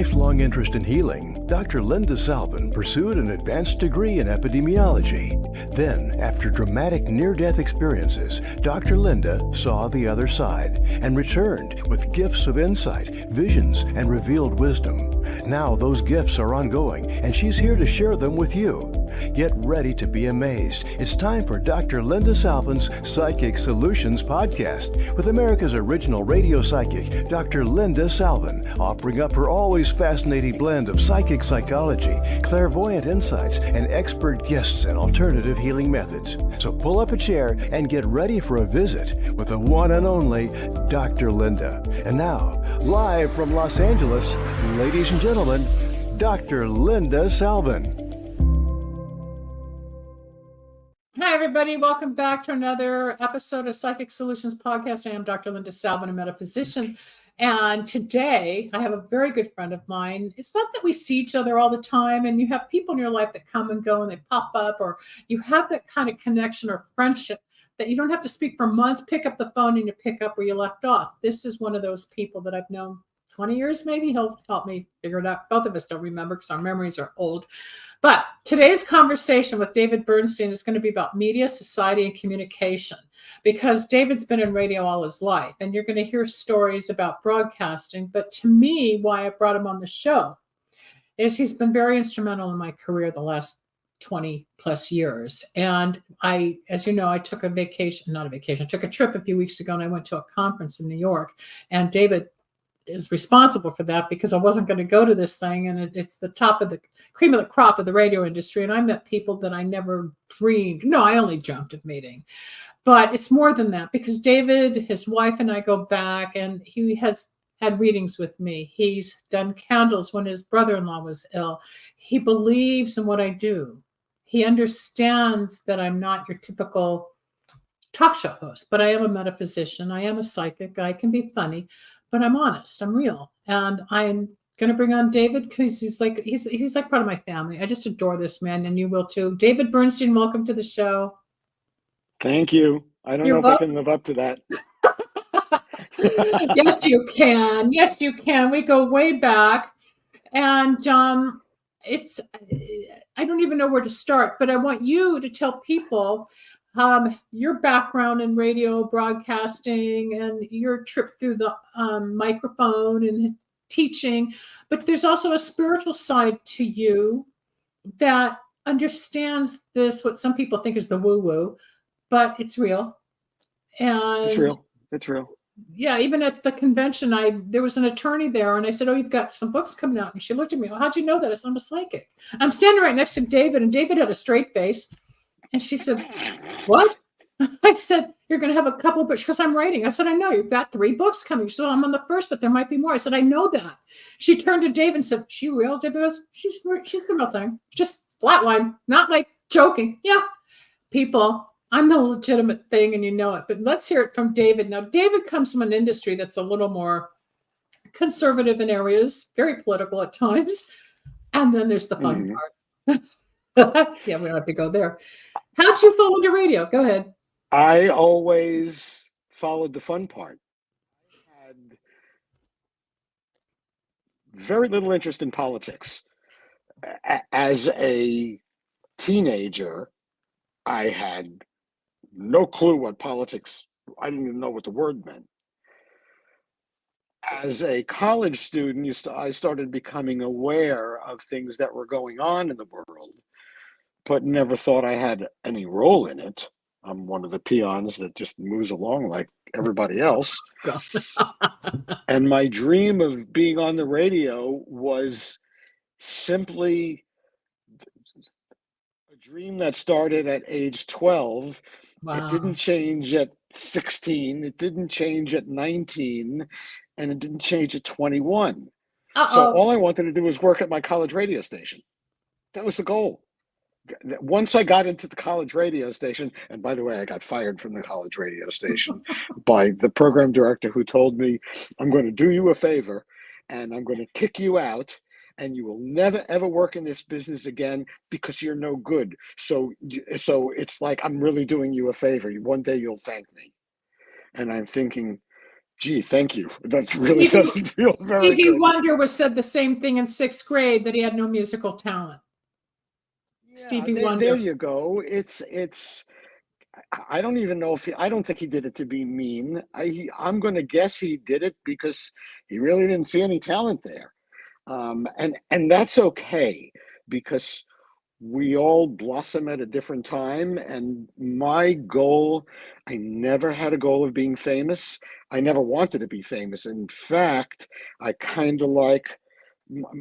lifelong interest in healing, Dr. Linda Salvin pursued an advanced degree in epidemiology. Then, after dramatic near-death experiences, Dr. Linda saw the other side and returned with gifts of insight, visions, and revealed wisdom. Now those gifts are ongoing, and she's here to share them with you. Get ready to be amazed. It's time for Dr. Linda Salvin's Psychic Solutions podcast with America's original radio psychic, Dr. Linda Salvin, offering up her always fascinating blend of psychic psychology, clairvoyant insights, and expert guests and alternative healing methods. So pull up a chair and get ready for a visit with the one and only Dr. Linda. And now, live from Los Angeles, ladies and gentlemen, Dr. Linda Salvin. Hi, everybody. Welcome back to another episode of Psychic Solutions Podcast. I am Dr. Linda Salvin, a metaphysician. And today I have a very good friend of mine. It's not that we see each other all the time, and you have people in your life that come and go and they pop up, or you have that kind of connection or friendship that you don't have to speak for months, pick up the phone and you pick up where you left off. This is one of those people that I've known 20 years, maybe. He'll help me figure it out. Both of us don't remember because our memories are old. But today's conversation with David Bernstein is going to be about media, society, and communication, because David's been in radio all his life, and you're going to hear stories about broadcasting. But to me, why I brought him on the show is he's been very instrumental in my career the last 20 plus years. And I, as you know, I took a trip a few weeks ago, and I went to a conference in New York, and David is responsible for that because I wasn't going to go to this thing, and it's the top of the cream of the crop of the radio industry, and I met people that I never dreamed. No, I only dreamt of meeting, but it's more than that, because David, his wife, and I go back, and he has had readings with me. He's done candles when his brother-in-law was ill. He believes in what I do. He understands that I'm not your typical talk show host, but I am a metaphysician. I am a psychic. I can be funny, but I'm honest, I'm real. And I'm going to bring on David because he's like part of my family. I just adore this man, and you will too. David Bernstein, welcome to the show. Thank you. I don't know if I can live up to that. Yes, you can. Yes, you can. We go way back. And I don't even know where to start, but I want you to tell people your background in radio broadcasting and your trip through the microphone and teaching. But there's also a spiritual side to you that understands this, what some people think is the woo-woo, but it's real. And it's real. Yeah, even at the convention, there was an attorney there, and I said, "Oh, you've got some books coming out." And she looked at me, "Well, how'd you know that?" I said, "I'm a psychic." I'm standing right next to David, and David had a straight face. And she said, "What?" I said, "You're going to have a couple books," because I'm writing. I said, "I know, you've got 3 books coming." She said, "I'm on the first, but there might be more." I said, "I know that." She turned to David and said, "She real?" David goes, she's the real thing. Just flatline, not like joking. Yeah, people, I'm the legitimate thing, and you know it. But let's hear it from David. Now, David comes from an industry that's a little more conservative in areas, very political at times. And then there's the fun part. Yeah, we don't have to go there. How'd you fall into radio? Go ahead. I always followed the fun part. I had very little interest in politics. As a teenager, I had no clue what politics, I didn't even know what the word meant. As a college student, I started becoming aware of things that were going on in the world, but never thought I had any role in it. I'm one of the peons that just moves along like everybody else. And my dream of being on the radio was simply a dream that started at age 12. Wow. It didn't change at 16. It didn't change at 19. And it didn't change at 21. So all I wanted to do was work at my college radio station. That was the goal. Once I got into the college radio station, and by the way, I got fired from the college radio station by the program director, who told me, "I'm going to do you a favor and I'm going to kick you out, and you will never ever work in this business again because you're no good. So it's like I'm really doing you a favor. One day you'll thank me." And I'm thinking, Gee, thank you. That really doesn't feel very Stevie good. Wonder was said the same thing in 6th grade, that he had no musical talent. Yeah, Stevie there Wonder. you go. I don't even know I don't think he did it to be mean. I'm going to guess he did it because he really didn't see any talent there. And that's okay, because we all blossom at a different time. And my goal, I never had a goal of being famous. I never wanted to be famous. In fact, I kind of like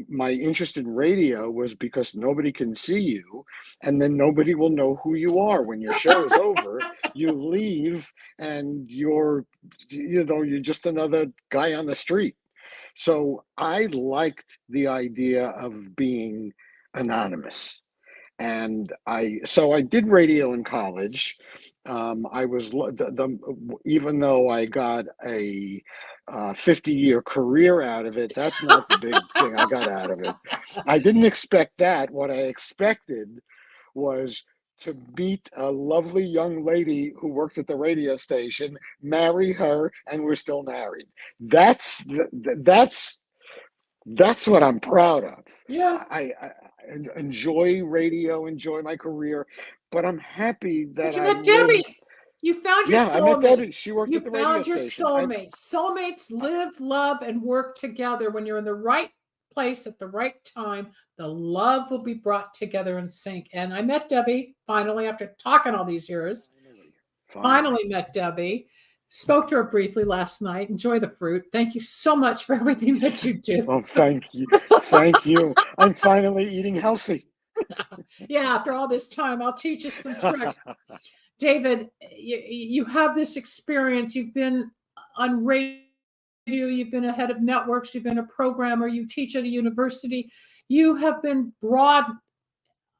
my interest in radio was because nobody can see you, and then nobody will know who you are when your show is over. You leave, and you're just another guy on the street. So I liked the idea of being anonymous. And so I did radio in college. I was even though I got a 50-year career out of it, that's not the big thing I got out of it. I didn't expect that. What I expected was to meet a lovely young lady who worked at the radio station, marry her, and we're still married. That's what I'm proud of. Yeah. I enjoy radio, enjoy my career, but I'm happy that You I met lived. Debbie. You found your Yeah, I met soulmate. Debbie. She worked You at the radio found your station. soulmate. Soulmates live, love, and work together. When you're in the right place at the right time, the love will be brought together in sync. And I met Debbie finally after talking all these years. Finally met Debbie. Spoke to her briefly last night. Enjoy the fruit. Thank you so much for everything that you do. Oh, thank you. Thank you. I'm finally eating healthy. Yeah, after all this time, I'll teach you some tricks. David, you have this experience. You've been on radio, you've been a head of networks, you've been a programmer, you teach at a university. You have been broad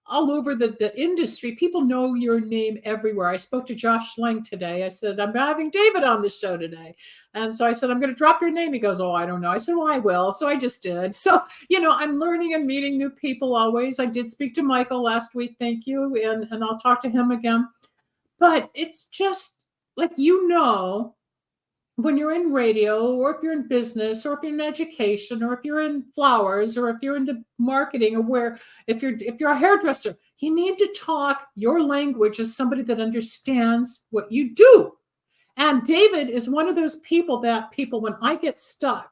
all over the industry. People know your name everywhere. I spoke to Josh Lang today. I said, I'm having David on the show today. And so I said, I'm going to drop your name. He goes, oh, I don't know. I said, well, I will. So I just did. So, I'm learning and meeting new people always. I did speak to Michael last week. Thank you. And I'll talk to him again. But it's just like, when you're in radio, or if you're in business, or if you're in education, or if you're in flowers, or if you're into marketing, or if you're a hairdresser, you need to talk your language as somebody that understands what you do. And David is one of those people, when I get stuck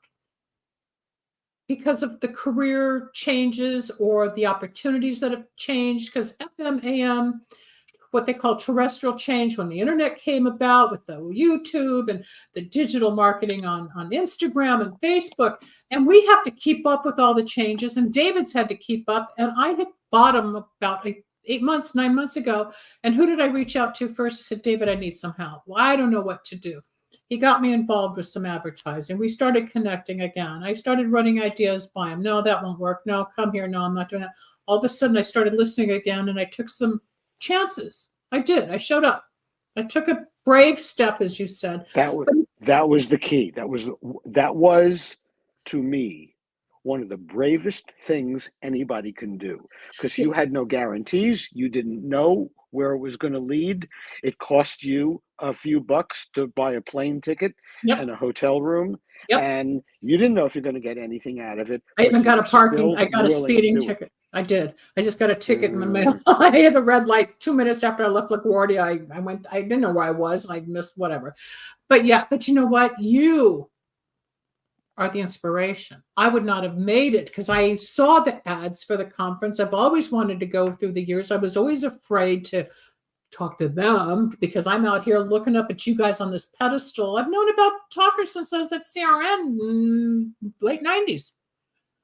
because of the career changes or the opportunities that have changed, because FM, AM, what they call terrestrial change, when the internet came about with the YouTube and the digital marketing on Instagram and Facebook. And we have to keep up with all the changes. And David's had to keep up. And I hit bottom about 9 months ago. And who did I reach out to first? I said, David, I need some help. Well, I don't know what to do. He got me involved with some advertising. We started connecting again. I started running ideas by him. No, that won't work. No, come here. No, I'm not doing that. All of a sudden, I started listening again, and I took some chances. I did. I showed up. I took a brave step, as you said. That was the key. That was to me one of the bravest things anybody can do, because you had no guarantees. You didn't know where it was going to lead. It cost you a few bucks to buy a plane ticket and a hotel room. And you didn't know if you're going to get anything out of it. I even got a speeding ticket. I did. I just got a ticket in the mail. I had a red light 2 minutes after I left LaGuardia. I didn't know where I was, and I missed whatever. But you know what? You are the inspiration. I would not have made it because I saw the ads for the conference. I've always wanted to go through the years. I was always afraid to talk to them because I'm out here looking up at you guys on this pedestal. I've known about Talker since I was at CRN in late 90s.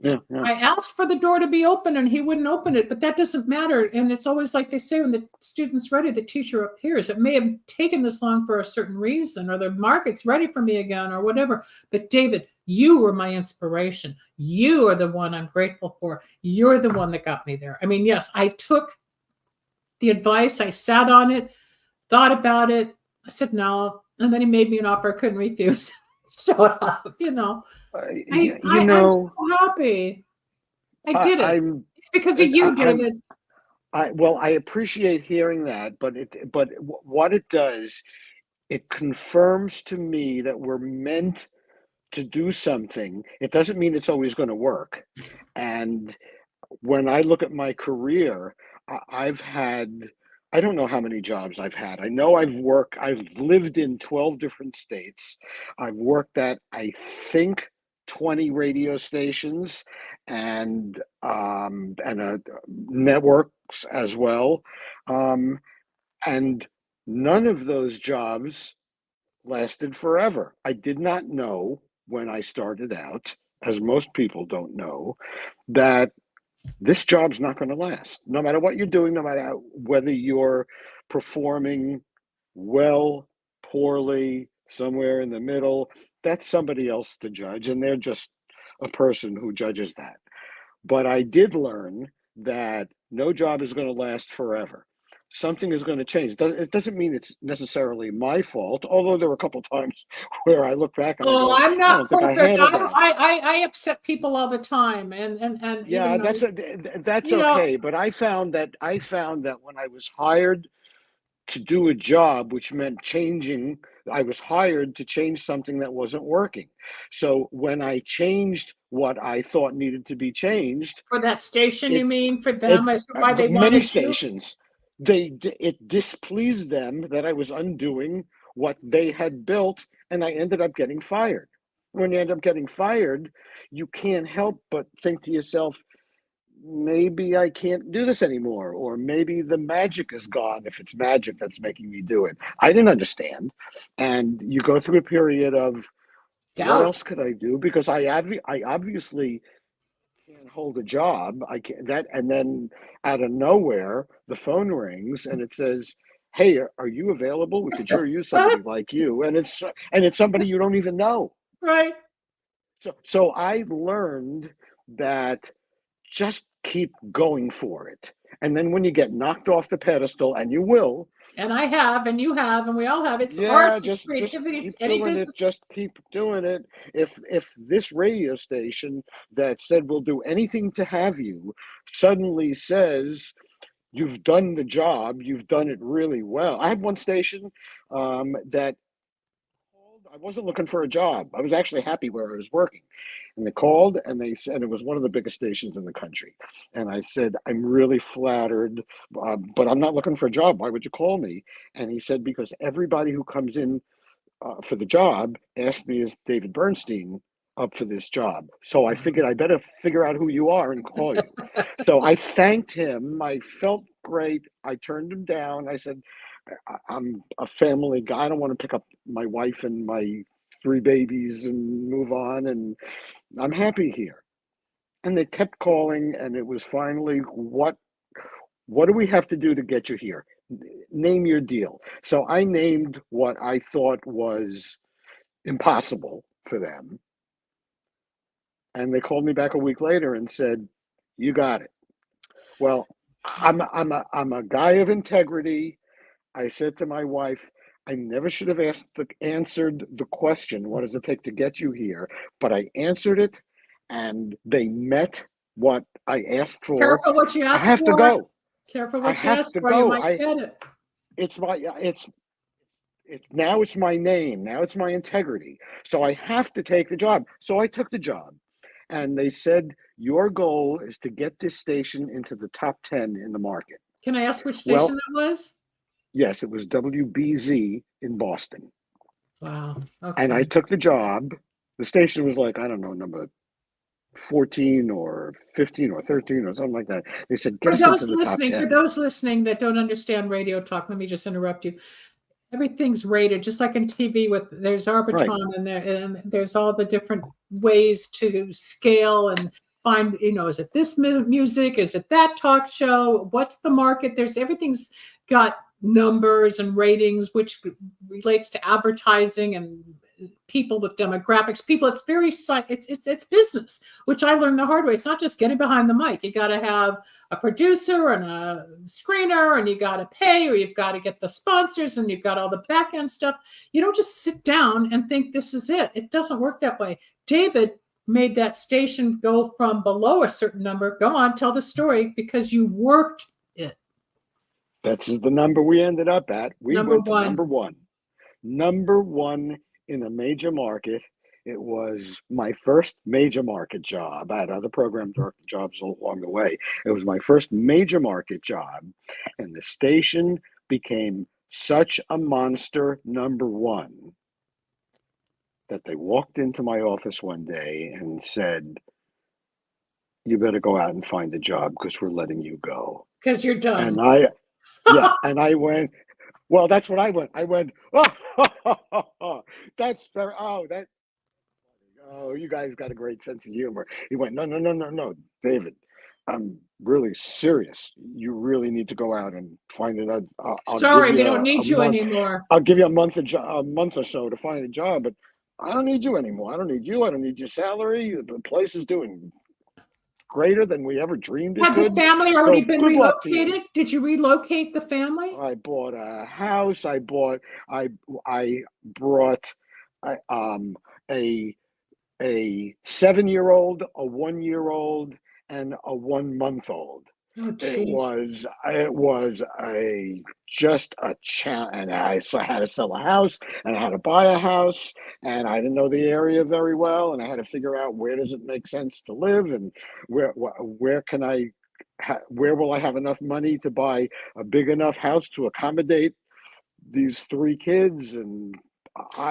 Yeah. I asked for the door to be open and he wouldn't open it, but that doesn't matter. And it's always like they say, when the student's ready, the teacher appears. It may have taken this long for a certain reason, or the market's ready for me again, or whatever. But David, you were my inspiration. You are the one I'm grateful for. You're the one that got me there. I mean, yes, I took the advice. I sat on it, thought about it. I said no. And then he made me an offer I couldn't refuse. Showed up, I'm so happy. I did it. It's because of you, David. I appreciate hearing that, but what it does, it confirms to me that we're meant to do something, it doesn't mean it's always going to work. And when I look at my career, I've had, I don't know how many jobs I've had. I know I've lived in 12 different states. I've worked at, I think, 20 radio stations and networks as well. And none of those jobs lasted forever. I did not know when I started out, as most people don't know, that this job's not going to last. No matter what you're doing, no matter whether you're performing well, poorly, somewhere in the middle, that's somebody else to judge, and they're just a person who judges that. But I did learn that no job is going to last forever. Something is going to change. It doesn't mean it's necessarily my fault, although there were a couple of times where I look back and I go, I'm I not don't think I perfect. handled that. I upset people all the time, and Yeah, even that's you know, okay. But I found that when I was hired to do a job, which meant changing, I was hired to change something that wasn't working. So when I changed what I thought needed to be changed, for that station, you it mean for it them as to why they many wanted you? stations, it displeased them that I was undoing what they had built, and I ended up getting fired. When you end up getting fired, you can't help but think to yourself, maybe I can't do this anymore, or maybe the magic is gone if it's magic that's making me do it. I didn't understand. And you go through a period of what Doubt. else could I do? Because I obviously can't hold a job. I can't that, and then out of nowhere, the phone rings and it says, "Hey, are you available? We could sure use somebody like you." And it's somebody you don't even know. Right. So I learned that just keep going for it. And then when you get knocked off the pedestal, and you will, And I have, and you have, and we all have. It's yeah, arts, it's just creativity, it's keep any doing it. business. Just keep doing it. If this radio station that said we'll do anything to have you suddenly says you've done the job, you've done it really well. I had one station that I wasn't looking for a job. I was actually happy where I was working. And they called and they said it was one of the biggest stations in the country. And I said, I'm really flattered, but I'm not looking for a job. Why would you call me? And he said, because everybody who comes in for the job asked me, is David Bernstein up for this job? So I figured I better figure out who you are and call you. So I thanked him. I felt great. I turned him down. I said, I'm a family guy. I don't want to pick up my wife and my 3 babies and move on. And I'm happy here. And they kept calling, and it was finally, what do we have to do to get you here? Name your deal. So I named what I thought was impossible for them. And they called me back a week later and said, you got it. Well, I'm a guy of integrity. I said to my wife, I never should have answered the question, what does it take to get you here? But I answered it, and they met what I asked for. Careful what you I ask have to for. go. Careful I what you have ask to for. You go. might get it. It's my it's now it's my name. Now it's my integrity. So I have to take the job. So I took the job. And they said, your goal is to get this station into the top 10 in the market. Can I ask which station Well, that was? yes, it was WBZ in Boston. Wow. And I Okay. took the job. The station was like, I don't know, number 14 or 15 or 13 or something like that. They said, get us into the top For 10. those listening that don't understand radio talk, let me just interrupt you. Everything's rated, just like in TV. There's Right. Arbitron, and there's all the different ways to scale and find. Is it this music? Is it that talk show? What's the market? Everything's got numbers and ratings, which relates to advertising and people with demographics. It's business, which I learned the hard way. It's not just getting behind the mic. You got to have a producer and a screener, and you got to pay, or you've got to get the sponsors, and you've got all the back end stuff. You don't just sit down and think this is it. It doesn't work that way. David made that station go from below a certain number. Go on, tell the story, because you worked it. That's the number we ended up at. We went to number one number one in a major market, It was my first major market job. I had other program director jobs along the way. It was my first major market job, and the station became such a monster number one that they walked into my office one day and said, "You better go out and find a job because we're letting you go." Because you're done. And I went, well, that's what I went. I went, oh, that's very, you guys got a great sense of humor. He went, no, no, no, no, no, David, I'm really serious. You really need to go out and find it. Sorry, we don't need you anymore. I'll give you a month or so to find a job, but I don't need you anymore. I don't need you. I don't need your salary. The place is doing greater than we ever dreamed it Had could. the family already been good luck to you. relocated? Did you relocate the family? I bought a house. I brought a 7-year-old, a 1-year-old, and a 1-month-old. Oh, It was just a challenge, and I had to sell a house, and I had to buy a house, and I didn't know the area very well, and I had to figure out where does it make sense to live, and where will I have enough money to buy a big enough house to accommodate these 3 kids, and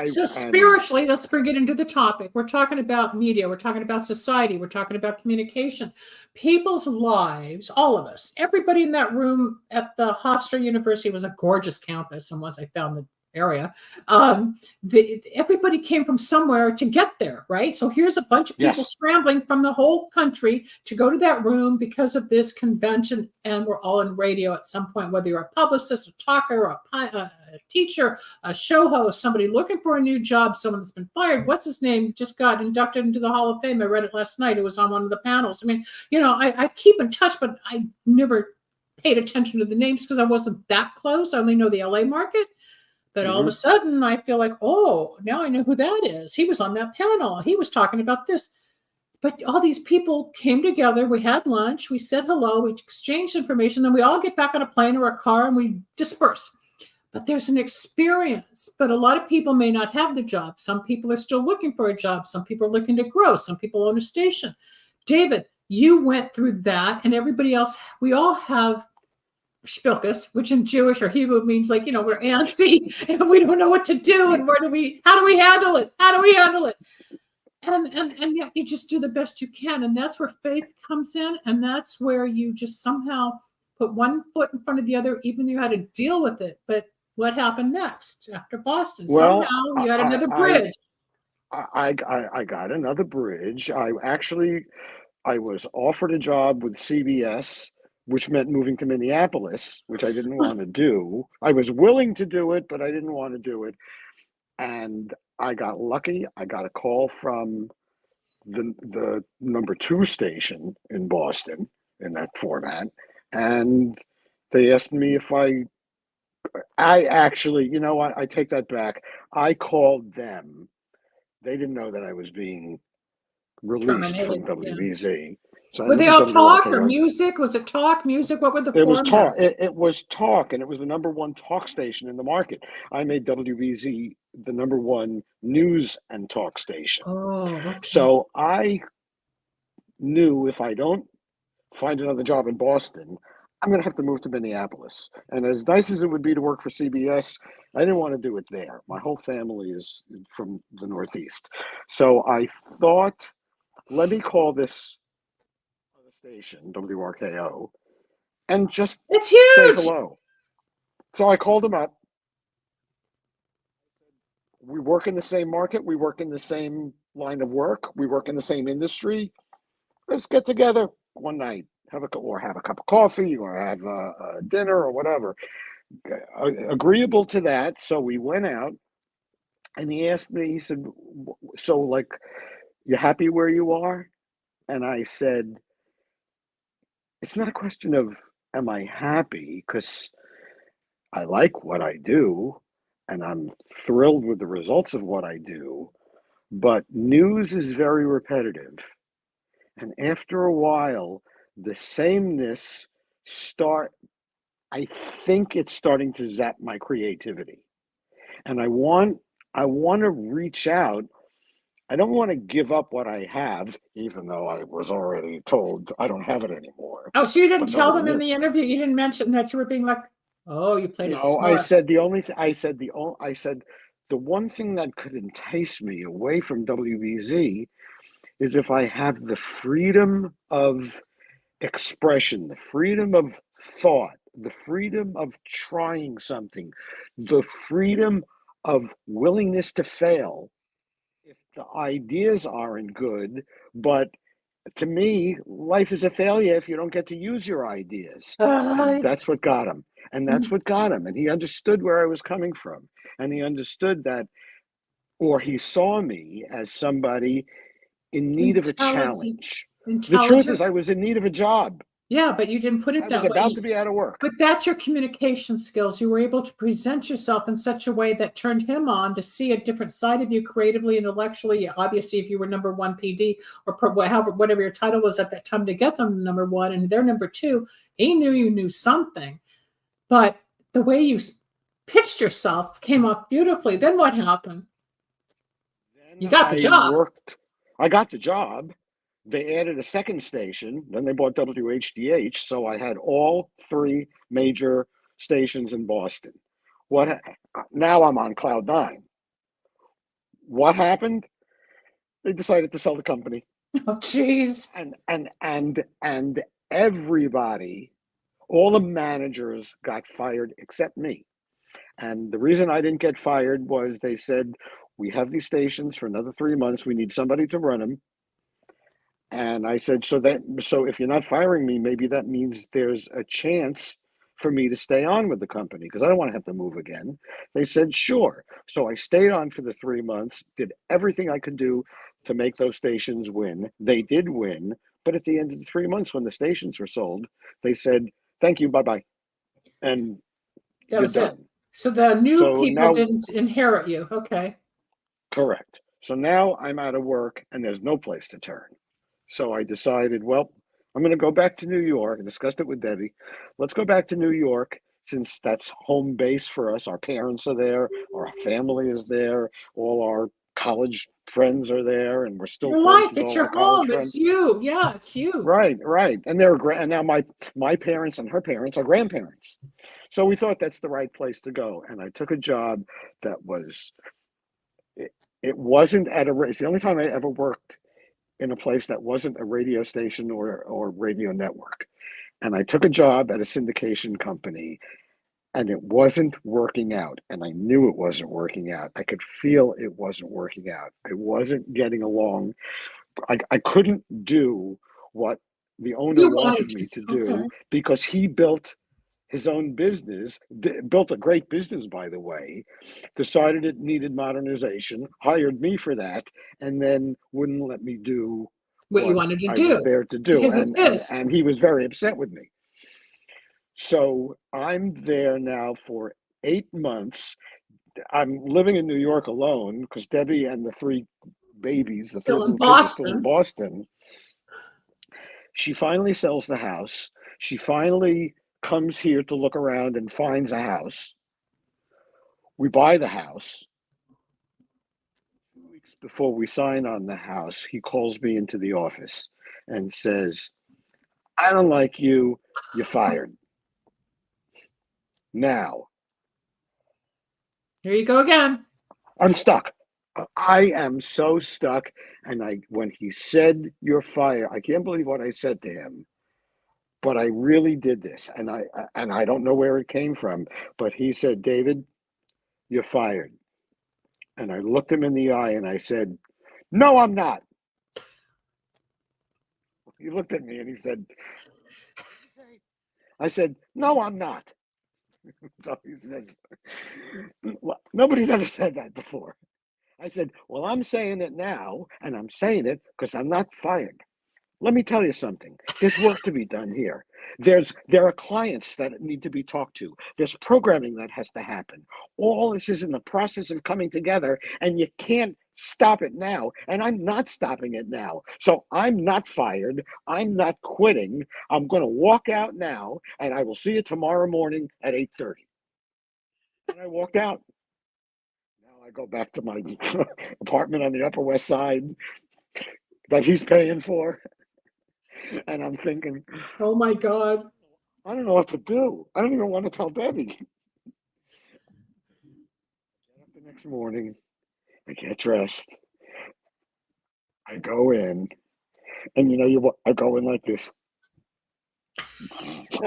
So spiritually, let's bring it into the topic. We're talking about media. We're talking about society. We're talking about communication. People's lives, all of us, everybody in that room at the Hofstra University was a gorgeous campus. And once I found the area, everybody came from somewhere to get there, right? So here's a bunch of people scrambling from the whole country to go to that room because of this convention. And we're all in radio at some point, whether you're a publicist, a talker, a teacher, a show host, somebody looking for a new job, someone that's been fired. What's his name? Just got inducted into the Hall of Fame. I read it last night. It was on one of the panels. I mean, I keep in touch, but I never paid attention to the names because I wasn't that close. I only know the LA market. But all of a sudden, I feel like, oh, now I know who that is. He was on that panel. He was talking about this. But all these people came together. We had lunch. We said hello. We exchanged information. Then we all get back on a plane or a car and we disperse. But there's an experience. But a lot of people may not have the job. Some people are still looking for a job. Some people are looking to grow. Some people own a station. David, you went through that, and everybody else, we all have Spilkus, which in Jewish or Hebrew means we're antsy and we don't know what to do, and how do we handle it? And yet you just do the best you can, and that's where faith comes in, and that's where you just somehow put one foot in front of the other, even though you had to deal with it. But what happened next after Boston? Well, somehow you had another bridge. I got another bridge. I was offered a job with CBS, which meant moving to Minneapolis, which I didn't want to do. I was willing to do it, but I didn't want to do it. And I got lucky. I got a call from the number 2 station in Boston in that format. And they asked me if I actually, you know what, I take that back. I called them. They didn't know that I was being released from WBZ. So were they all talk or music? Was it talk, music? What were the format? It was talk. It was talk, and it was the number 1 talk station in the market. I made WBZ the number 1 news and talk station. Oh, okay. So I knew if I don't find another job in Boston, I'm going to have to move to Minneapolis. And as nice as it would be to work for CBS, I didn't want to do it there. My whole family is from the Northeast. So I thought, let me call this station, WRKO, and just it's huge. Say hello. So I called him up. We work in the same market. We work in the same line of work. We work in the same industry. Let's get together one night, have a cup of coffee or have a dinner or whatever. Agreeable to that. So we went out, and he asked me, he said, so you happy where you are? And I said, it's not a question of am I happy, because I like what I do and I'm thrilled with the results of what I do, but news is very repetitive. And after a while, the sameness I think it's starting to zap my creativity. And I want to reach out. I don't want to give up what I have, even though I was already told I don't have it anymore. Oh, so you didn't But tell nobody them in knew. the interview? You didn't mention that you were being like, oh, you played it No, I smart. said I said the one thing that could entice me away from WBZ is if I have the freedom of expression, the freedom of thought, the freedom of trying something, the freedom of willingness to fail. If the ideas aren't good, but to me, life is a failure if you don't get to use your ideas. And Uh, that's what got him. And that's what got him. And he understood where I was coming from. And he understood that, or he saw me as somebody in need of a intelligent, challenge. The truth is, intelligent. I was in need of a job. Yeah, but you didn't put it I was that about to way. be out of work. But that's your communication skills. You were able to present yourself in such a way that turned him on to see a different side of you creatively, intellectually. Obviously, if you were number one PD or however, whatever your title was at that time to get them to number one and they're number two, he knew you knew something. But the way you pitched yourself came off beautifully. Then what happened? You Then got the I job. worked, I got the job. They added a second station. Then they bought WHDH. So I had all three major stations in Boston. What now I'm on cloud nine. What happened? They decided to sell the company. Oh, geez. And everybody, all the managers got fired except me. And the reason I didn't get fired was they said, we have these stations for another 3 months. We need somebody to run them. And I said, so if you're not firing me, maybe that means there's a chance for me to stay on with the company because I don't want to have to move again. They said, sure. So I stayed on for the 3 months, did everything I could do to make those stations win. They did win. But at the end of the 3 months, when the stations were sold, they said, thank you, bye-bye. And That you're was it. done. So the new So people now, didn't inherit you. Okay. correct. So now I'm out of work and there's no place to turn. So I decided, well, I'm going to go back to New York. I discussed it with Debbie. Let's go back to New York since that's home base for us. Our parents are there, our family is there, all our college friends are there, and we're still Your close life, with it's all our your college home. It's friends. you. Yeah, it's you. Right, right. And and now my parents and her parents are grandparents. So we thought that's the right place to go. And I took a job that was it wasn't at a race. The only time I ever worked in a place that wasn't a radio station or radio network. And I took a job at a syndication company and it wasn't working out. And I knew it wasn't working out. I could feel it wasn't working out. I wasn't getting along. I couldn't do what the owner You wanted wanted to. me to Okay. do because he built his own business, built a great business, by the way, decided it needed modernization, hired me for that, and then wouldn't let me do What you what wanted to I was do there to do. because it's his. And he was very upset with me. So I'm there now for 8 months. I'm living in New York alone because Debbie and the three babies, the three Still in little kids are still in Boston. Boston. She finally sells the house. She finally comes here to look around and finds a house. We buy the house. 2 weeks before we sign on the house, he calls me into the office and says, I don't like you. You're fired. Now, Here you go again. I'm stuck. I am so stuck. And when he said you're fired, I can't believe what I said to him. But I really did this. And I don't know where it came from. But he said, David, you're fired. And I looked him in the eye and I said, no, I'm not. He looked at me and he said, I said, no, I'm not. So he says, nobody's ever said that before. I said, well, I'm saying it now, and I'm saying it because I'm not fired. Let me tell you something. There's work to be done here. There are clients that need to be talked to. There's programming that has to happen. All this is in the process of coming together, and you can't stop it now. And I'm not stopping it now. So I'm not fired. I'm not quitting. I'm going to walk out now, and I will see you tomorrow morning at 8:30. And I walked out. Now I go back to my apartment on the Upper West Side that he's paying for. And I'm thinking, oh my God. I don't know what to do. I don't even want to tell Debbie. Get up the next morning, I get dressed, I go in, and I go in like this.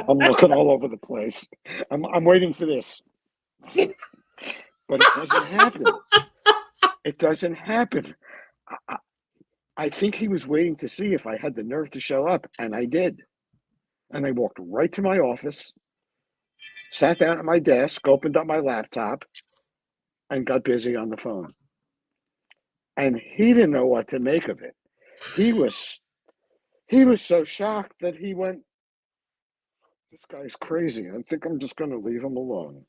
I'm looking all over the place. I'm waiting for this. But it doesn't happen. It doesn't happen. I think he was waiting to see if I had the nerve to show up, and I did. And I walked right to my office, sat down at my desk, opened up my laptop, and got busy on the phone. And he didn't know what to make of it. He was so shocked that he went, this guy's crazy. I think I'm just going to leave him alone.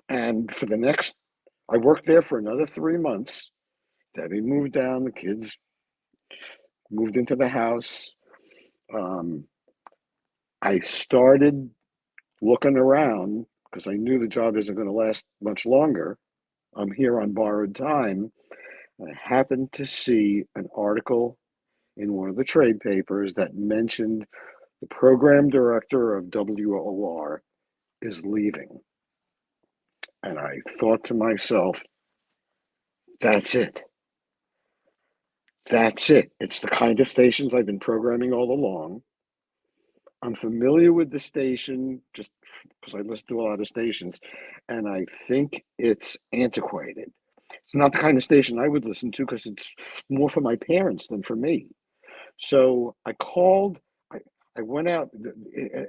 And I worked there for another 3 months. Debbie moved down, the kids moved into the house. I started looking around because I knew the job isn't going to last much longer. I'm here on borrowed time. I happened to see an article in one of the trade papers that mentioned the program director of WOR is leaving. And I thought to myself, that's it. That's it. It's the kind of stations I've been programming all along. I'm familiar with the station just because I listen to a lot of stations, and I think it's antiquated. It's not the kind of station I would listen to because it's more for my parents than for me. So I called, I went out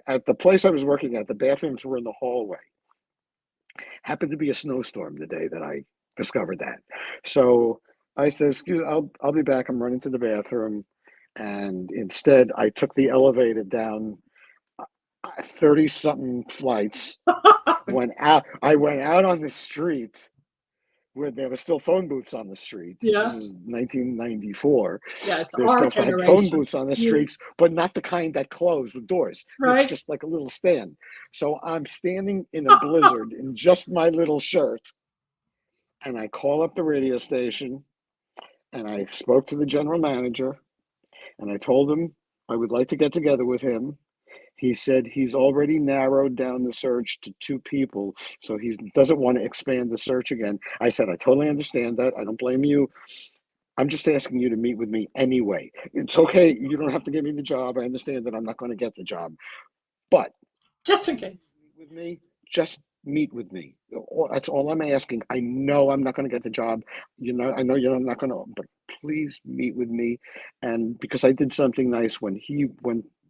at the place I was working at, the bathrooms were in the hallway. Happened to be a snowstorm the day that I discovered that. So I said, excuse, I'll be back. I'm running to the bathroom. And instead, I took the elevator down 30 something flights, went out. I went out on the street where there were still phone booths on the streets. Yeah. This was 1994. Yeah, it's They our still had generation. phone booths on the streets, but not the kind that closed with doors. Right. It's just like a little stand. So I'm standing in a blizzard in just my little shirt, and I call up the radio station, and I spoke to the general manager, and I told him I would like to get together with him. He said he's already narrowed down the search to 2 people, so he doesn't want to expand the search again. I said, I totally understand that. I don't blame you. I'm just asking you to meet with me anyway. It's okay. You don't have to give me the job. I understand that I'm not going to get the job. But just in case. Meet with me, just meet with me. That's all I'm asking. I know I'm not going to get the job. I know you're not going to, but please meet with me. And because I did something nice when he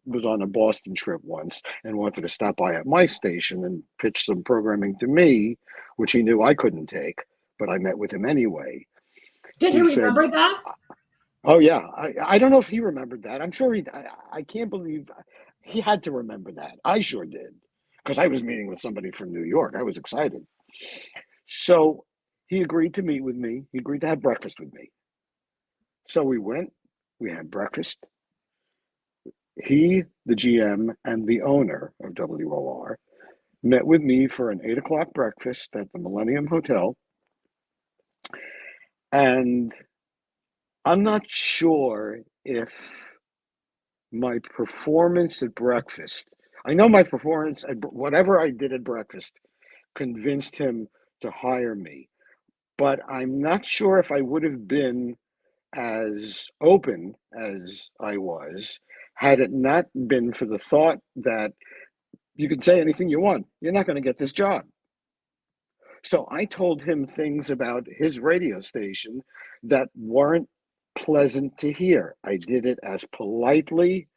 was on a Boston trip once and wanted to stop by at my station and pitch some programming to me, which he knew I couldn't take, but I met with him anyway. Did he remember that? Oh yeah, I don't know if he remembered that. I'm sure I can't believe he had to remember that. I sure did, because I was meeting with somebody from New York. I was excited. So he agreed to meet with me. He agreed to have breakfast with me. So we went. We had breakfast. He, the GM, and the owner of WOR met with me for an 8 o'clock breakfast at the Millennium Hotel. And I'm not sure if my performance at breakfast, I know my performance at whatever I did at breakfast convinced him to hire me, but I'm not sure if I would have been as open as I was had it not been for the thought that you can say anything you want. You're not going to get this job. So I told him things about his radio station that weren't pleasant to hear. I did it as politely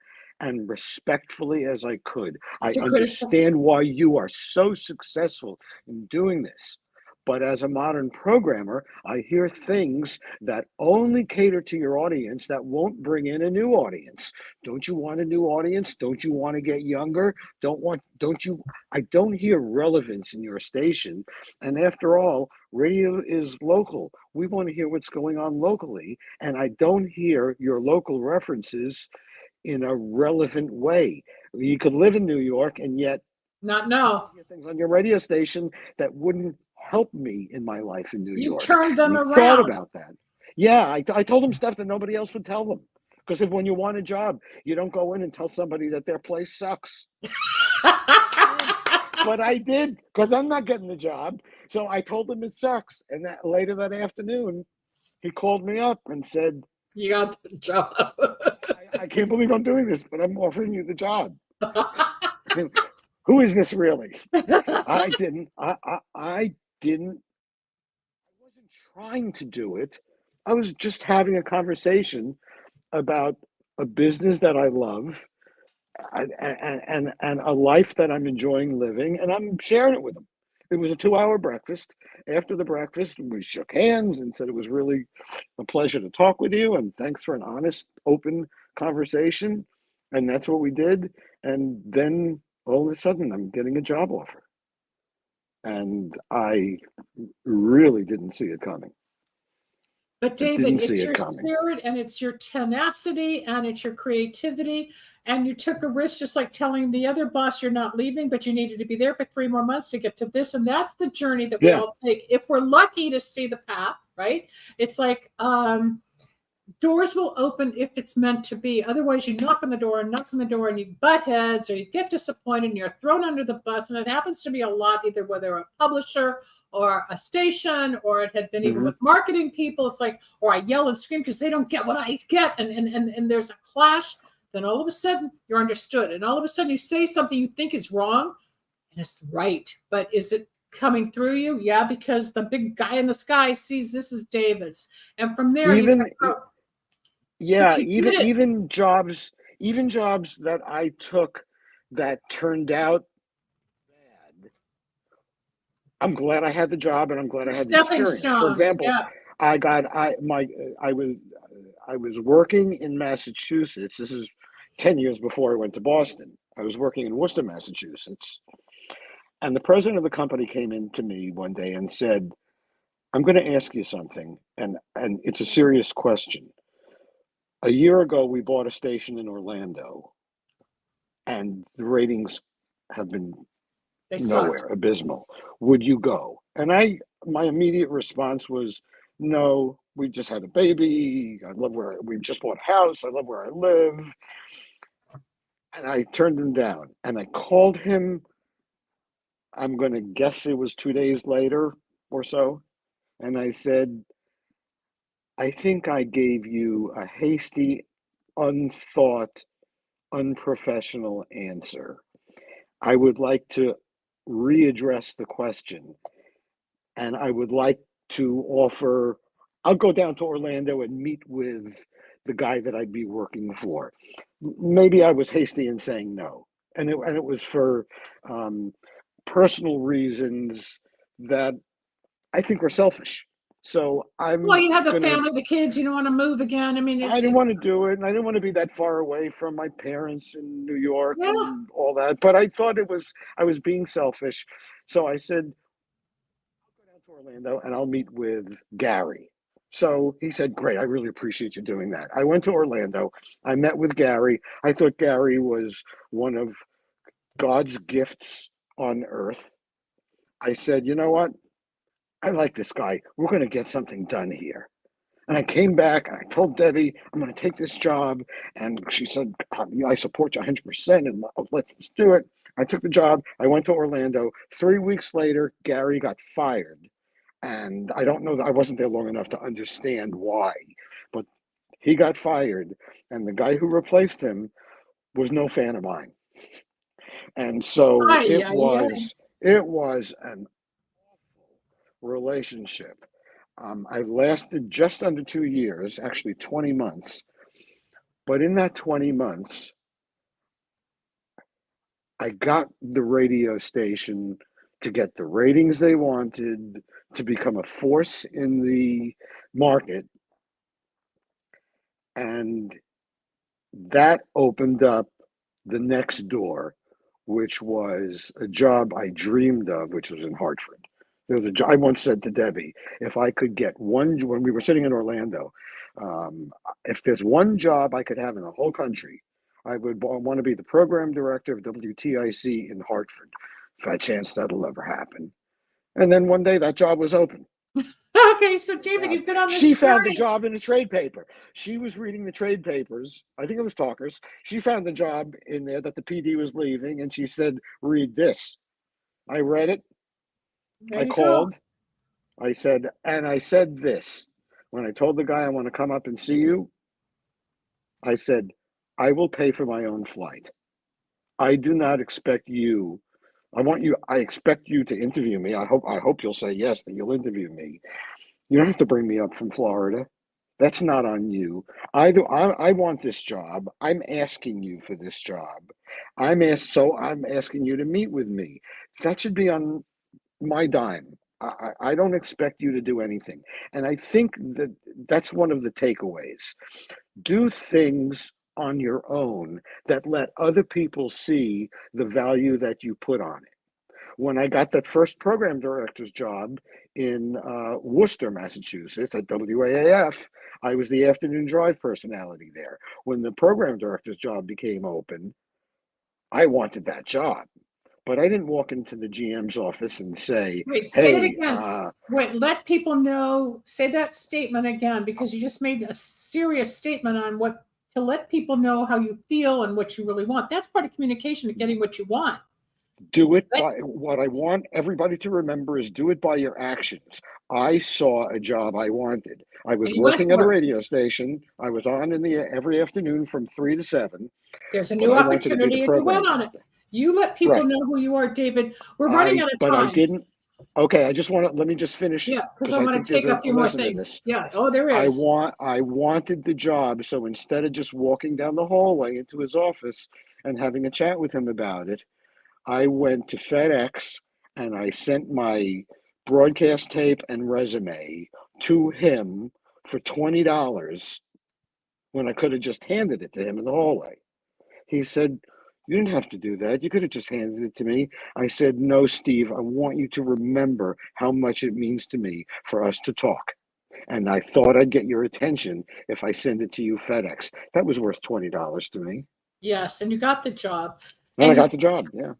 and respectfully as I could. I understand why you are so successful in doing this. But as a modern programmer, I hear things that only cater to your audience that won't bring in a new audience. Don't you want a new audience? Don't you want to get younger? I don't hear relevance in your station. And after all, radio is local. We want to hear what's going on locally. And I don't hear your local references in a relevant way. You could live in New York and yet not know things on your radio station that wouldn't help me in my life in New You York. turned them And he thought around. about that. Yeah, I told him stuff that nobody else would tell them. Because if when you want a job, you don't go in and tell somebody that their place sucks. But I did, because I'm not getting the job. So I told him it sucks. And that later that afternoon, he called me up and said, You got the job. I can't believe I'm doing this, but I'm offering you the job. Who is this really? I didn't. I didn't. I wasn't trying to do it. I was just having a conversation about a business that I love and a life that I'm enjoying living, and I'm sharing it with them. It was a 2-hour breakfast. After the breakfast, we shook hands and said it was really a pleasure to talk with you, and thanks for an honest, open conversation. And that's what we did. And then all of a sudden, I'm getting a job offer, and I really didn't see it coming. But David, it's your spirit and it's your tenacity and it's your creativity. And you took a risk, just like telling the other boss you're not leaving, but you needed to be there for 3 more months to get to this. And that's the journey that we all take. If we're lucky to see the path, right? It's like doors will open if it's meant to be. Otherwise, you knock on the door and you butt heads or you get disappointed and you're thrown under the bus. And it happens to be a lot, either whether a publisher or a station, or it had been even with marketing people. It's like, or I yell and scream because they don't get what I get. And there's a clash. Then all of a sudden you're understood. And all of a sudden you say something you think is wrong and it's right. But is it coming through you? Yeah, because the big guy in the sky sees this is David's. And from there, even jobs that I took that turned out bad, I'm glad I had the job and I'm glad I had the experience. For example, I was working in Massachusetts. This is 10 years before I went to Boston. I was working in Worcester, Massachusetts. And the president of the company came in to me one day and said, I'm going to ask you something, and it's a serious question. A year ago, we bought a station in Orlando, and the ratings have been nowhere, abysmal. Would you go? And my immediate response was, no, we just had a baby. We just bought a house. I love where I live. And I turned him down, and I called him. I'm going to guess it was 2 days later or so. And I said, I think I gave you a hasty, unthought, unprofessional answer. I would like to readdress the question, and I would like to offer, I'll go down to Orlando and meet with the guy that I'd be working for. Maybe I was hasty in saying no. And it was for personal reasons that I think were selfish. So you have the family, the kids, you don't want to move again. I mean, I didn't want to do it, and I didn't want to be that far away from my parents in New York and all that. But I thought I was being selfish. So I said, I'll go down to Orlando and I'll meet with Gary. So he said, great, I really appreciate you doing that. I went to Orlando. I met with Gary. I thought Gary was one of God's gifts on earth. I said, you know what? I like this guy. We're going to get something done here. And I came back and I told Debbie, I'm going to take this job. And she said, I support you 100%. And let's do it. I took the job. I went to Orlando. 3 weeks later, Gary got fired. And I don't know that I wasn't there long enough to understand why. But he got fired. And the guy who replaced him was no fan of mine. And so it was an relationship. I lasted just under 2 years, actually 20 months. But in that 20 months, I got the radio station to get the ratings they wanted, to become a force in the market. And that opened up the next door, which was a job I dreamed of, which was in Hartford. There was I once said to Debbie, if I could get one, when we were sitting in Orlando, if there's one job I could have in the whole country, I would want to be the program director of WTIC in Hartford. If I chance that'll ever happen. And then one day that job was open. Okay, so David, you've been on this She found the journey. job in a trade paper. She was reading the trade papers. I think it was Talkers. She found the job in there that the PD was leaving, and she said, "Read this." I read it. There I you go. called. I said this. When I told the guy I want to come up and see you, I said, I will pay for my own flight. I do not expect you. I expect you to interview me. I hope you'll say yes, that you'll interview me. You don't have to bring me up from Florida. That's not on you. I want this job. I'm asking you for this job. I'm asking you to meet with me. That should be on my dime. I don't expect you to do anything. And I think that's one of the takeaways. Do things on your own that let other people see the value that you put on it. When I got that first program director's job in Worcester, Massachusetts at WAAF, I was the afternoon drive personality there. When the program director's job became open, I wanted that job. But I didn't walk into the GM's office and say, Wait, say it hey, again. Wait, let people know, say that statement again, because you just made a serious statement on what, to let people know how you feel and what you really want. That's part of communication, of getting what you want. do it by what I want everybody to remember is do it by your actions. I saw a job I wanted. I was working at a radio station. I was on every afternoon from 3 to 7. There's a new opportunity and you went on it. You let people know who you are, David. We're running out of time. But I didn't. Okay, let me just finish. Yeah, because I want to take a few more things. Yeah. Oh, there is. I wanted the job. So instead of just walking down the hallway into his office and having a chat with him about it, I went to FedEx and I sent my broadcast tape and resume to him for $20 when I could have just handed it to him in the hallway. He said, you didn't have to do that. You could have just handed it to me. I said, no, Steve, I want you to remember how much it means to me for us to talk. And I thought I'd get your attention if I send it to you FedEx. That was worth $20 to me. Yes, and you got the job. And I got the job, yeah.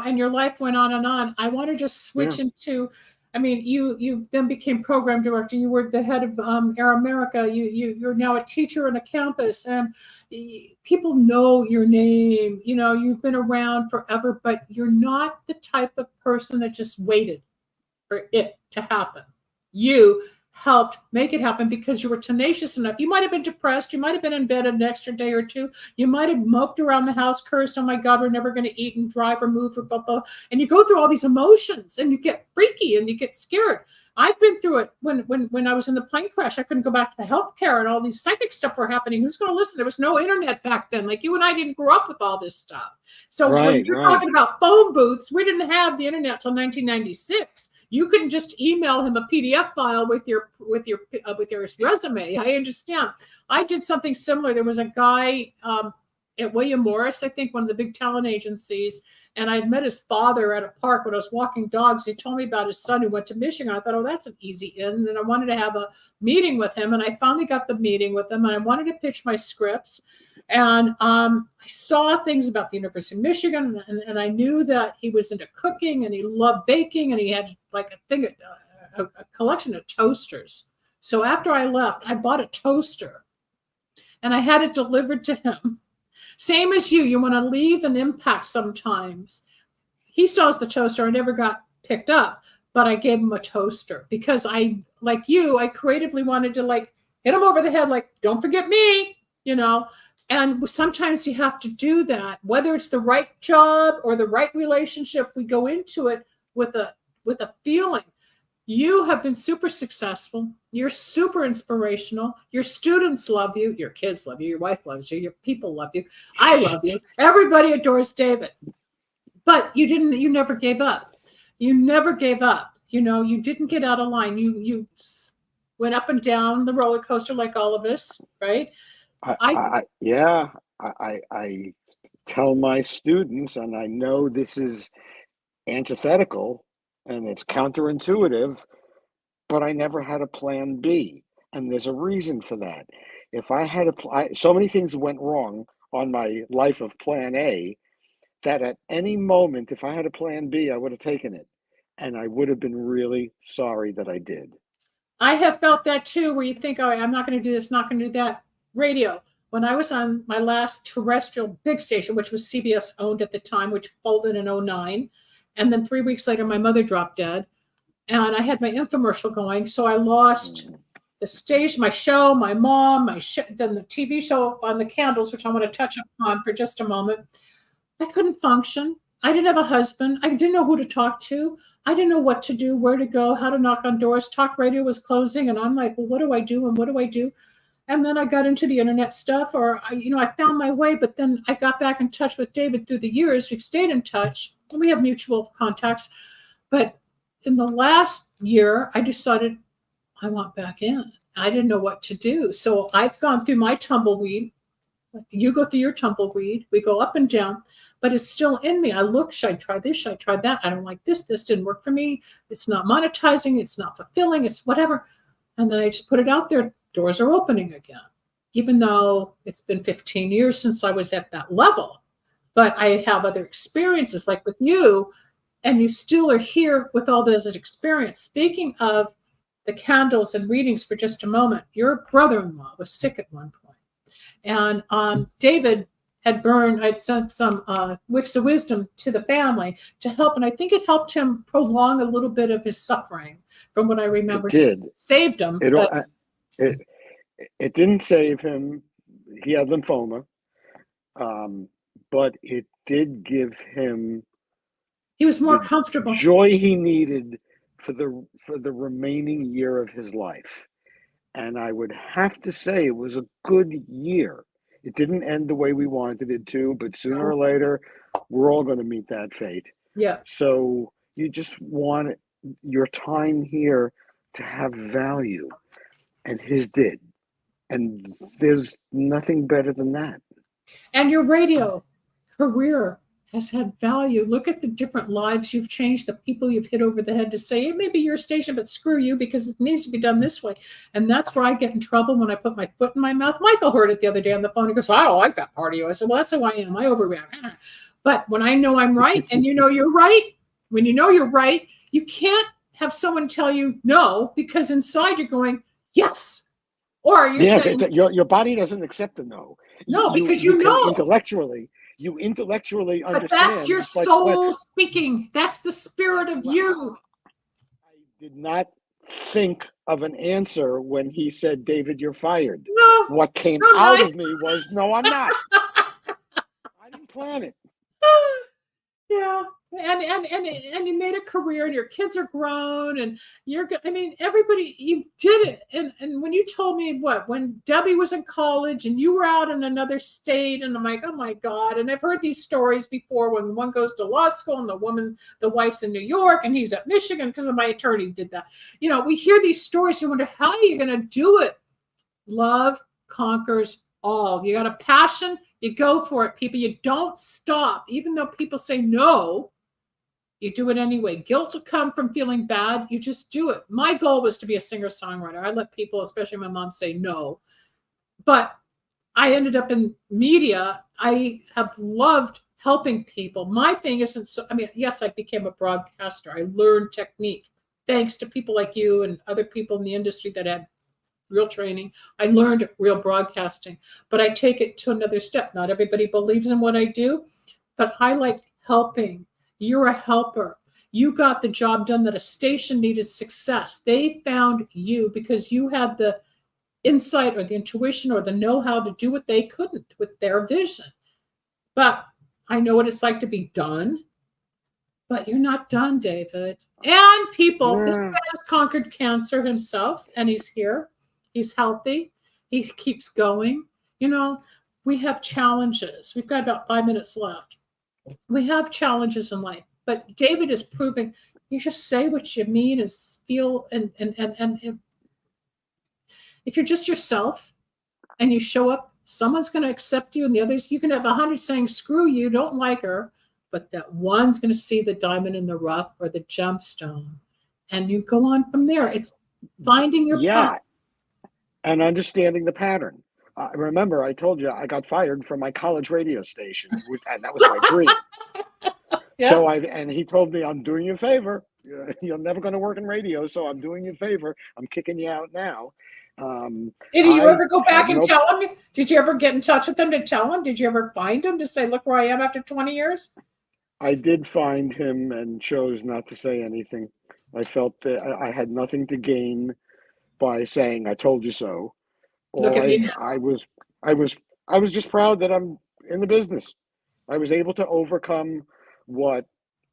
And your life went on and on. I want to just switch into, you then became program director. You were the head of Air America. You're now a teacher on a campus, and people know your name. You've been around forever, but you're not the type of person that just waited for it to happen. You helped make it happen because you were tenacious enough. You might have been depressed. You might have been in bed an extra day or two. You might have moped around the house, cursed, oh my God, we're never going to eat and drive or move or blah, blah. And you go through all these emotions and you get freaky and you get scared. I've been through it when I was in the plane crash. I couldn't go back to healthcare and all these psychic stuff were happening. Who's going to listen? There was no internet back then. Like you and I didn't grow up with all this stuff. So when you're talking about phone booths, we didn't have the internet till 1996. You couldn't just email him a PDF file with your resume. I understand. I did something similar. There was a guy at William Morris, I think, one of the big talent agencies. And I had met his father at a park when I was walking dogs. He told me about his son who went to Michigan. I thought, oh, that's an easy in. And I wanted to have a meeting with him. And I finally got the meeting with him. And I wanted to pitch my scripts. And I saw things about the University of Michigan. And I knew that he was into cooking and he loved baking. And he had like a collection of toasters. So after I left, I bought a toaster. And I had it delivered to him. Same as you want to leave an impact sometimes. He saw the toaster. I never got picked up, but I gave him a toaster because I creatively wanted to hit him over the head, like, don't forget me, And sometimes you have to do that, whether it's the right job or the right relationship. We go into it with a feeling. You have been super successful. You're super inspirational. Your students love you. Your kids love you. Your wife loves you. Your people love you. I love you. Everybody adores David. But you never gave up. You never gave up. You didn't get out of line. You went up and down the roller coaster like all of us, right? I tell my students, and I know this is antithetical, and it's counterintuitive, but I never had a plan B. And there's a reason for that. If I had so many things went wrong on my life of plan A that at any moment, if I had a plan B, I would have taken it. and I would have been really sorry that I did. I have felt that too, where you think, all right, I'm not going to do this, not going to do that. Radio. When I was on my last terrestrial big station, which was CBS owned at the time, which folded in 2009, and then 3 weeks later, my mother dropped dead, and I had my infomercial going, so I lost the station, my show, my mom, then the TV show on the candles, which I want to touch upon for just a moment. I couldn't function. I didn't have a husband. I didn't know who to talk to. I didn't know what to do, where to go, how to knock on doors. Talk radio was closing, and I'm like, well, what do I do? And what do I do? And then I got into the internet stuff, or I found my way. But then I got back in touch with David through the years. We've stayed in touch, and we have mutual contacts. But in the last year, I decided I want back in. I didn't know what to do. So I've gone through my tumbleweed. You go through your tumbleweed. We go up and down, but it's still in me. I look, should I try this? Should I try that? I don't like this. This didn't work for me. It's not monetizing. It's not fulfilling. It's whatever. And then I just put it out there. Doors are opening again, even though it's been 15 years since I was at that level. But I have other experiences like with you, and you still are here with all those experience. Speaking of the candles and readings for just a moment, your brother-in-law was sick at one point. And David I'd sent some wicks of wisdom to the family to help. And I think it helped him prolong a little bit of his suffering from what I remember. It did. Saved him. It didn't save him. He had lymphoma. But it did give him. He was more comfortable. Joy he needed for the remaining year of his life. And I would have to say it was a good year. It didn't end the way we wanted it to, but sooner or later, we're all going to meet that fate. Yeah. So you just want your time here to have value, and his did. And there's nothing better than that. And your radio career has had value. Look at the different lives you've changed, the people you've hit over the head to say, it may be your station, but screw you because it needs to be done this way. And that's where I get in trouble when I put my foot in my mouth. Michael heard it the other day on the phone. He goes, I don't like that part of you. I said, well, that's who I am. I overreact. But when I know I'm right and you know you're right, when you know you're right, you can't have someone tell you no, because inside you're going, yes. Or you're saying, your body doesn't accept the no. No, because you know. You intellectually understand. But that's your soul speaking. That's the spirit of you. I did not think of an answer when he said, David, you're fired. No. What came out of me was, no, I'm not. I didn't plan it. Yeah. And you made a career, and your kids are grown, and everybody, you did it. And when you told me when Debbie was in college and you were out in another state, and I'm like, oh my God. And I've heard these stories before when one goes to law school and the wife's in New York and he's at Michigan because my attorney did that. We hear these stories. You wonder, how are you going to do it? Love conquers all. You got a passion, you go for it, people. You don't stop. Even though people say no, you do it anyway. Guilt will come from feeling bad. You just do it. My goal was to be a singer-songwriter. I let people, especially my mom, say no. But I ended up in media. I have loved helping people. My thing isn't yes, I became a broadcaster. I learned technique thanks to people like you and other people in the industry that had real training. I learned real broadcasting, but I take it to another step. Not everybody believes in what I do, but I like helping. You're a helper. You got the job done that a station needed success. They found you because you had the insight or the intuition or the know-how to do what they couldn't with their vision. But I know what it's like to be done, but you're not done, David. And people, this man has conquered cancer himself, and he's here. He's healthy. He keeps going. We have challenges. We've got about 5 minutes left. We have challenges in life, but David is proving you just say what you mean and feel. And if you're just yourself and you show up, someone's going to accept you, and the others, you can have 100 saying, screw you, don't like her. But that one's going to see the diamond in the rough or the gemstone, and you go on from there. It's finding your path. And understanding the pattern. Remember, I told you I got fired from my college radio station, and that was my dream. Yeah. So and he told me, I'm doing you a favor. You're never going to work in radio, so I'm doing you a favor. I'm kicking you out now. Did you ever go back and tell him? Did you ever get in touch with him to tell him? Did you ever find him to say, look where I am after 20 years? I did find him and chose not to say anything. I felt that I had nothing to gain by saying, I told you so. Look at me now. I was just proud that I'm in the business. I was able to overcome what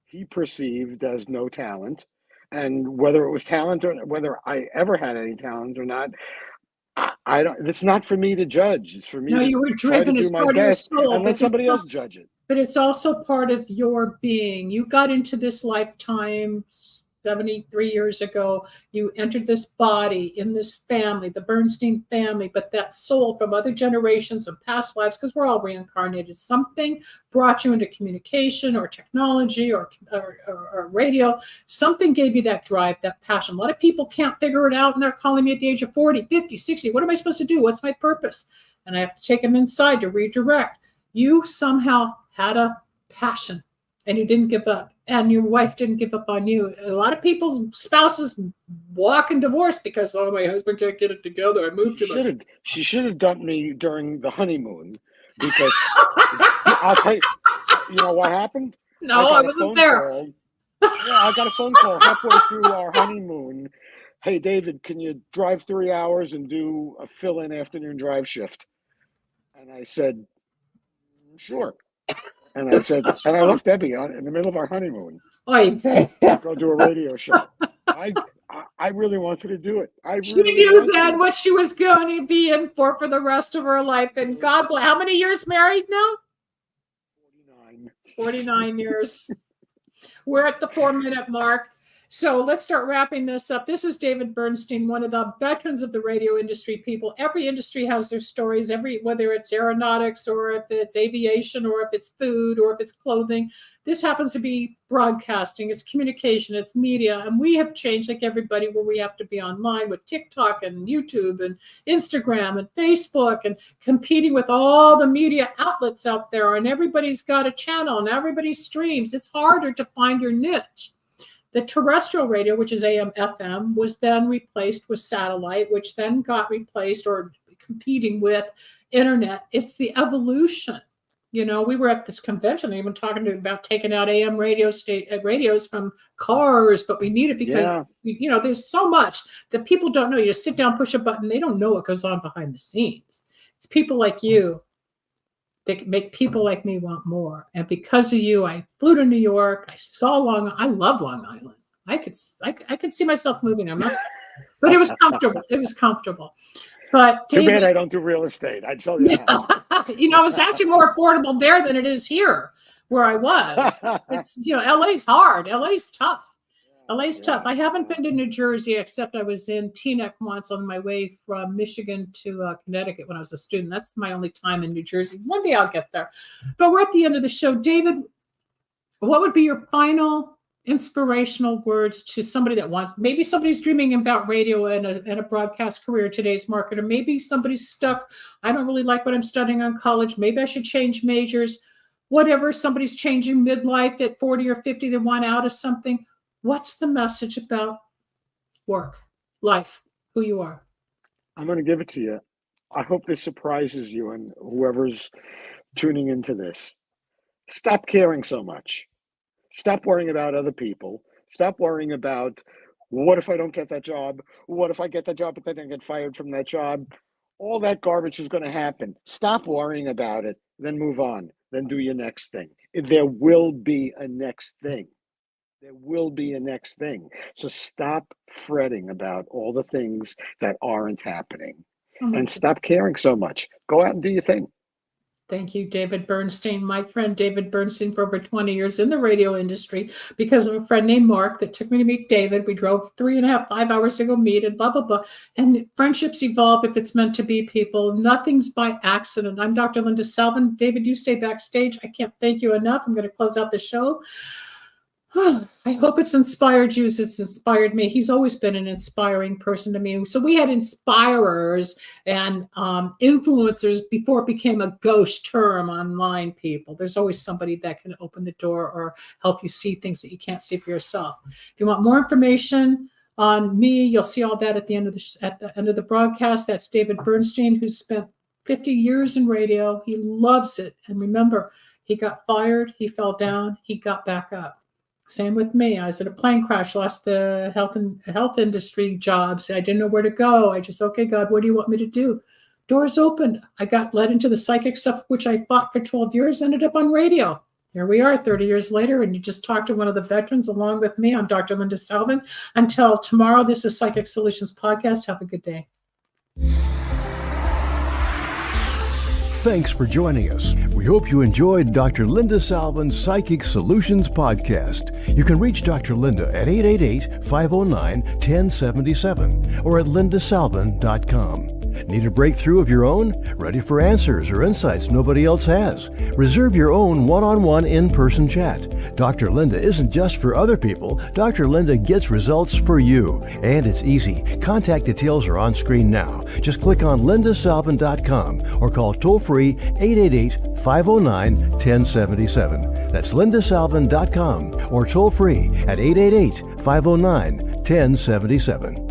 he perceived as no talent, and whether it was talent or whether I ever had any talent or not, I don't. It's not for me to judge. It's for me to you were driven try to do my part best of your soul, and let somebody else judge it. But it's also part of your being. You got into this lifetime 73 years ago. You entered this body in this family, the Bernstein family, but that soul from other generations of past lives, because we're all reincarnated, something brought you into communication or technology or radio. Something gave you that drive, that passion. A lot of people can't figure it out, and they're calling me at the age of 40, 50, 60. What am I supposed to do? What's my purpose? And I have to take them inside to redirect. You somehow had a passion and you didn't give up, and your wife didn't give up on you. A lot of people's spouses walk in divorce because, oh, my husband can't get it together. I moved too much. She should have dumped me during the honeymoon, because I'll tell you, you know what happened? No, I wasn't there. I got a phone call halfway through our honeymoon. Hey, David, can you drive 3 hours and do a fill-in afternoon drive shift? And I said, sure. And I said, and I left Debbie in the middle of our honeymoon. Go do a radio show. I really wanted to do it. She knew then what she was going to be in for the rest of her life. And God bless. How many years married now? 49 years. We're at the 4-minute mark. So let's start wrapping this up. This is David Bernstein, one of the veterans of the radio industry. People, every industry has their stories, whether it's aeronautics or if it's aviation or if it's food or if it's clothing. This happens to be broadcasting, it's communication, it's media. And we have changed, like everybody, where we have to be online with TikTok and YouTube and Instagram and Facebook and competing with all the media outlets out there. And everybody's got a channel and everybody streams. It's harder to find your niche. The terrestrial radio, which is AM, FM, was then replaced with satellite, which then got replaced or competing with internet. It's the evolution. You know, we were at this convention, even talking about taking out AM radios from cars, but we need it because, there's so much that people don't know. You just sit down, push a button. They don't know what goes on behind the scenes. It's people like you that make people like me want more. And because of you, I flew to New York. I saw I love Long Island. I could see myself moving there. But it was comfortable. It was comfortable. But too bad I don't do real estate. I tell you that. It's actually more affordable there than it is here where I was. It's, LA's hard. LA's tough. LA's tough. I haven't been to New Jersey, except I was in Teaneck once on my way from Michigan to Connecticut when I was a student. That's my only time in New Jersey. One day I'll get there. But we're at the end of the show. David, what would be your final inspirational words to somebody that wants, maybe somebody's dreaming about radio and a broadcast career in today's market, or maybe somebody's stuck. I don't really like what I'm studying on college. Maybe I should change majors. Whatever, somebody's changing midlife at 40 or 50, they want out of something. What's the message about work, life, who you are? I'm going to give it to you. I hope this surprises you and whoever's tuning into this. Stop caring so much. Stop worrying about other people. Stop worrying about, what if I don't get that job? What if I get that job but then I get fired from that job? All that garbage is going to happen. Stop worrying about it. Then move on. Then do your next thing. There will be a next thing. There will be a next thing. So stop fretting about all the things that aren't happening and stop caring so much. Go out and do your thing. Thank you, David Bernstein. My friend David Bernstein for over 20 years in the radio industry because of a friend named Mark that took me to meet David. We drove 3.5, 5 hours to go meet and blah, blah, blah. And friendships evolve if it's meant to be, people. Nothing's by accident. I'm Dr. Linda Salvin. David, you stay backstage. I can't thank you enough. I'm going to close out the show. I hope it's inspired you as it's inspired me. He's always been an inspiring person to me. So we had inspirers and influencers before it became a ghost term online, people. There's always somebody that can open the door or help you see things that you can't see for yourself. If you want more information on me, you'll see all that at the end of the broadcast. That's David Bernstein, who's spent 50 years in radio. He loves it. And remember, he got fired, he fell down, he got back up. Same with me. I was in a plane crash, lost the health industry jobs. I didn't know where to go. I just, okay, God, what do you want me to do? Doors opened. I got led into the psychic stuff, which I fought for 12 years, ended up on radio. Here we are 30 years later, and you just talked to one of the veterans along with me. I'm Dr. Linda Salvin. Until tomorrow, this is Psychic Solutions Podcast. Have a good day. Thanks for joining us. We hope you enjoyed Dr. Linda Salvin's Psychic Solutions Podcast. You can reach Dr. Linda at 888-509-1077 or at lindasalvin.com. Need a breakthrough of your own? Ready for answers or insights nobody else has? Reserve your own one-on-one in-person chat. Dr. Linda isn't just for other people. Dr. Linda gets results for you. And it's easy. Contact details are on screen now. Just click on lindasalvin.com or call toll-free 888-509-1077. That's lindasalvin.com or toll-free at 888-509-1077.